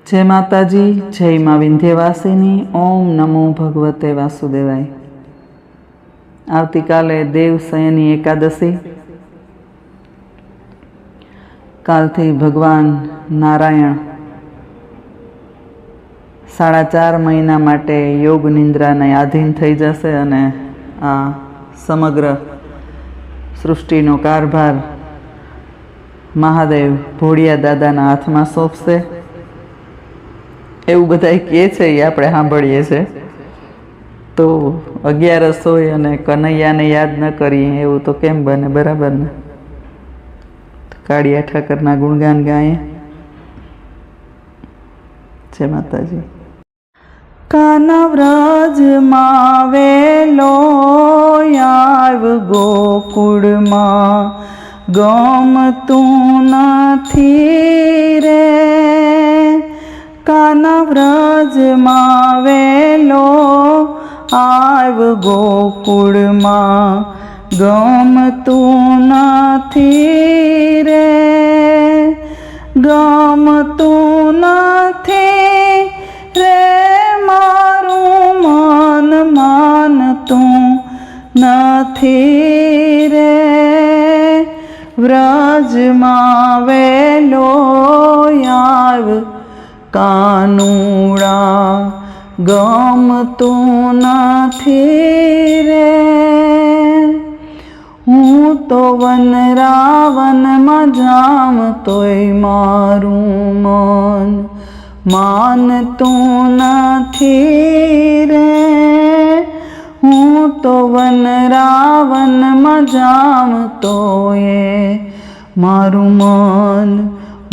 जय माताजी, जय माँ विंध्यवासिनी। ओम नमो भगवते वासुदेवाय। आवतीकाले देवशयनी एकादशी। कालथी भगवान नारायण 4.5 महीना माटे योग निंद्राने आधीन थई जशे अने आ समग्र सृष्टिनो कारभार महादेव भोळिया दादाना हाथमां सोंपशे एवुं बधाय कहे छे, ए आपणे सांभळीए छे। तो 11 होय अने कन्हैयाने याद न करीए एवुं तो केम बने, बराबर ने? काळिया ठाकरना गुणगान गाए। जय माताजी। काना व्रज मां वेलो आव गोकुळमां गमतुं नथी रे। काना व्रज मां वेलो आव गोकुळमां गमतुं नथी रे। गमतुं नथी रे मारुं मन मानतुं नथी रे। व्रज मां वेलो आव कानुड़ा गमतुं नथी रे। हूँ तो वन रावण में जाम तोय मारूं मन मानतुं नथी रे। हूँ तो वन रावण में जाम तोय मारूं मन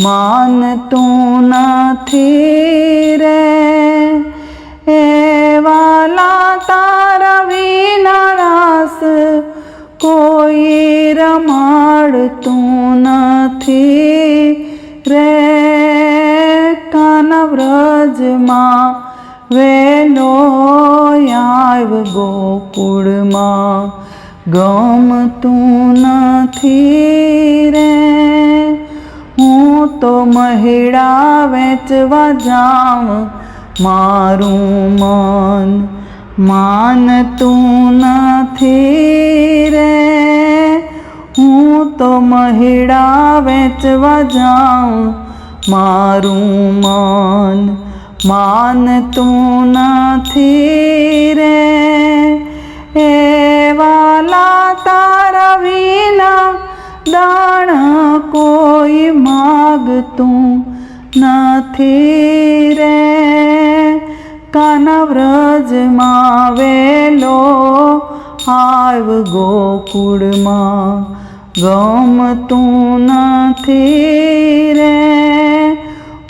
मानतुं नथी रे। ए वाला तारा विना रास कोई रमाड़तुं नथी रे। काना व्रज मां वेलो आव गोकुळमां गमतुं नथी रे। हूँ तो महिड़ा वेचवा जाम मारूं मन मानतुं नथी रे। हूँ तो महिड़ा वेचवा जाऊं मारूं मन मानतुं नथी रे। ए वाला तारा विना दाणा कोई मागतुं नथी रे। काना व्रज मां वेलो आव गोकुळमां गमतुं नथी रे।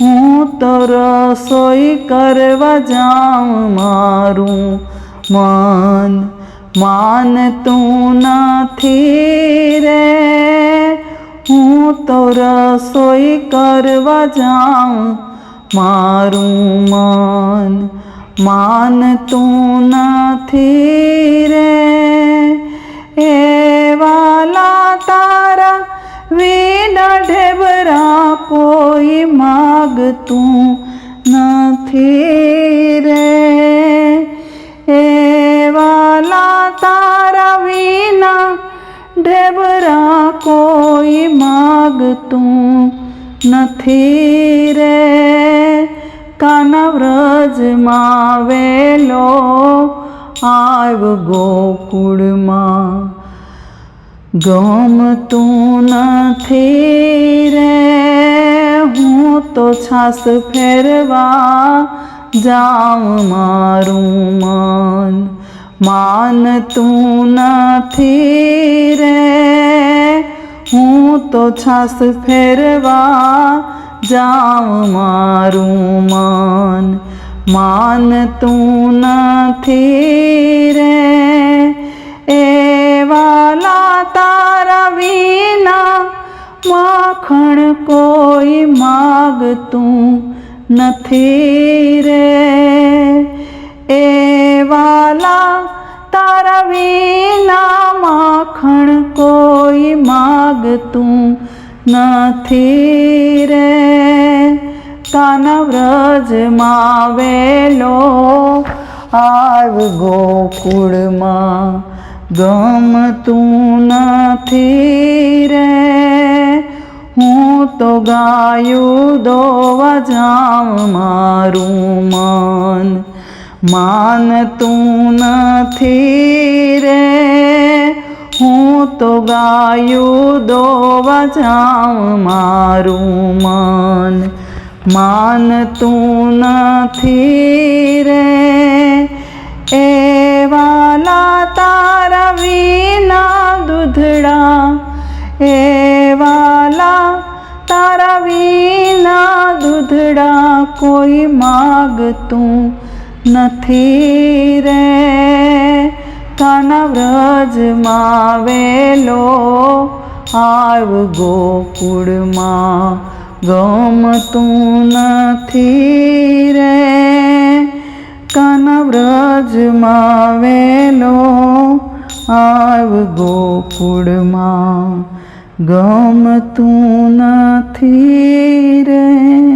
हूँ तो रसोई करवा जाऊं मारूं मन मानतुं नथी रे। हूँ तो रसोई करवा जाऊं मारूं मन मानतुं नथी रे। ए वाला तारा विना ढेबरा कोई मागतुं नथी रे। ए वाला तारा विना ढेबरा कोई मागतुं नथी रे। काना व्रज मां वेलो आव गोकुळमां गमतुं नथी रे। हूँ तो छास फेरवा जाऊं मारूं मन मानतुं नथी रे। हूँ तो छास फेरवा जाऊं मारूं मन मानतुं नथी रे। ए वाला तारा विना माखण कोई मागतुं नथी रे। ए वाला तारा विना माखण कोई मागतुं नथी रे। કાના વ્રજમાં વેલો આવ ગોકુળમાં ગમતું નથી રે હું તો ગાયું દોવા જાઉં મારું મન માનતું નથી રે હું તો ગાયું દોવા જાઉં મારું મન માનતું નથી રે એ વાલા તારા વિના દૂધડા એ વાલા તારા વિના દૂધડા કોઈ માગતું નથી રે કાના વ્રજમાં વેલો આવ ગોકુળમાં ગમતું નથી રે કાના વ્રજમાં વેલો આવ ગોકુળમાં ગમતું નથી રે.